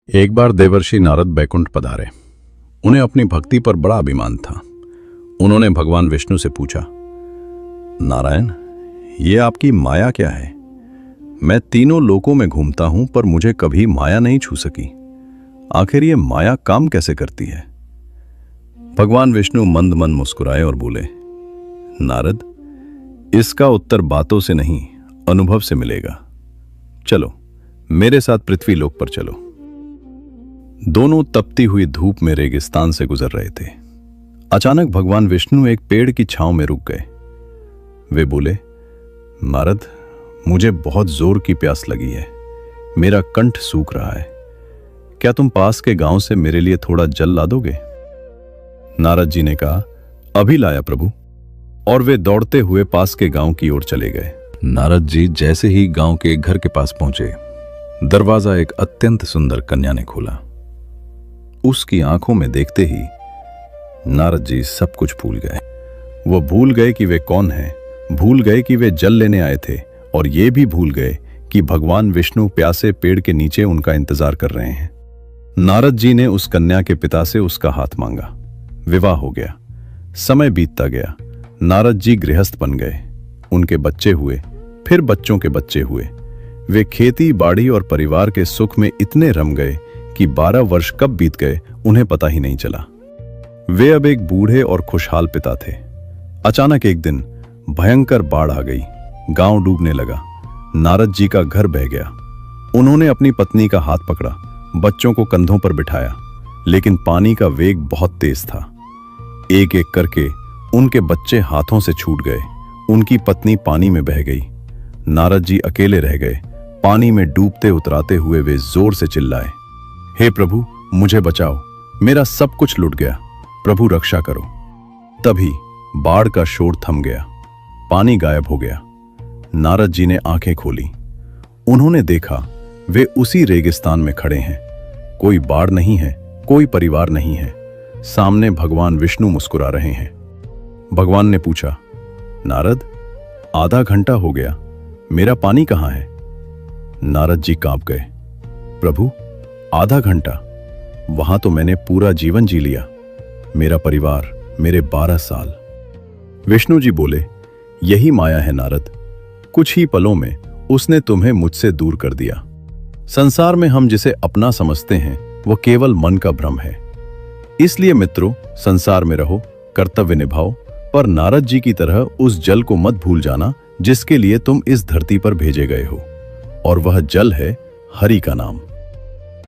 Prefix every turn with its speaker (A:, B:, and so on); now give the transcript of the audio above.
A: एक बार देवर्षि नारद बैकुंठ पधारे। उन्हें अपनी भक्ति पर बड़ा अभिमान था। उन्होंने भगवान विष्णु से पूछा, नारायण, ये आपकी माया क्या है? मैं तीनों लोकों में घूमता हूं पर मुझे कभी माया नहीं छू सकी। आखिर ये माया काम कैसे करती है? भगवान विष्णु मंद मंद मुस्कुराए और बोले, नारद, इसका उत्तर बातों से नहीं अनुभव से मिलेगा। चलो मेरे साथ पृथ्वी लोक पर चलो। दोनों तपती हुई धूप में रेगिस्तान से गुजर रहे थे। अचानक भगवान विष्णु एक पेड़ की छांव में रुक गए। वे बोले, नारद, मुझे बहुत जोर की प्यास लगी है। मेरा कंठ सूख रहा है। क्या तुम पास के गांव से मेरे लिए थोड़ा जल ला दोगे? नारद जी ने कहा, अभी लाया प्रभु। और वे दौड़ते हुए पास के गांव की ओर चले गए। नारद जी जैसे ही गांव के एक घर के पास पहुंचे, दरवाजा एक अत्यंत सुंदर कन्या ने खोला। उसकी आंखों में देखते ही नारद जी सब कुछ भूल गए। वो भूल गए कि वे कौन हैं, भूल गए कि वे जल लेने आए थे, और ये भी भूल गए कि भगवान विष्णु प्यासे पेड़ के नीचे उनका इंतजार कर रहे हैं। नारद जी ने उस कन्या के पिता से उसका हाथ मांगा। विवाह हो गया। समय बीतता गया। नारद जी गृहस्थ बन गए। उनके बच्चे हुए, फिर बच्चों के बच्चे हुए। वे खेती बाड़ी और परिवार के सुख में इतने रम गए कि 12 वर्ष कब बीत गए उन्हें पता ही नहीं चला। वे अब एक बूढ़े और खुशहाल पिता थे। अचानक एक दिन भयंकर बाढ़ आ गई। गांव डूबने लगा। नारद जी का घर बह गया। उन्होंने अपनी पत्नी का हाथ पकड़ा, बच्चों को कंधों पर बिठाया, लेकिन पानी का वेग बहुत तेज था। एक एक करके उनके बच्चे हाथों से छूट गए। उनकी पत्नी पानी में बह गई। नारद जी अकेले रह गए। पानी में डूबते उतराते हुए वे जोर से चिल्लाए, हे प्रभु, मुझे बचाओ, मेरा सब कुछ लुट गया, प्रभु रक्षा करो। तभी बाढ़ का शोर थम गया। पानी गायब हो गया। नारद जी ने आंखें खोली। उन्होंने देखा वे उसी रेगिस्तान में खड़े हैं। कोई बाढ़ नहीं है, कोई परिवार नहीं है। सामने भगवान विष्णु मुस्कुरा रहे हैं। भगवान ने पूछा, नारद, आधा घंटा हो गया, मेरा पानी कहां है? नारद जी कांप गए। प्रभु, आधा घंटा? वहां तो मैंने पूरा जीवन जी लिया। मेरा परिवार, मेरे 12 साल। विष्णु जी बोले, यही माया है नारद। कुछ ही पलों में उसने तुम्हें मुझसे दूर कर दिया। संसार में हम जिसे अपना समझते हैं वो केवल मन का भ्रम है। इसलिए मित्रों, संसार में रहो, कर्तव्य निभाओ, पर नारद जी की तरह उस जल को मत भूल जाना जिसके लिए तुम इस धरती पर भेजे गए हो, और वह जल है हरि का नाम।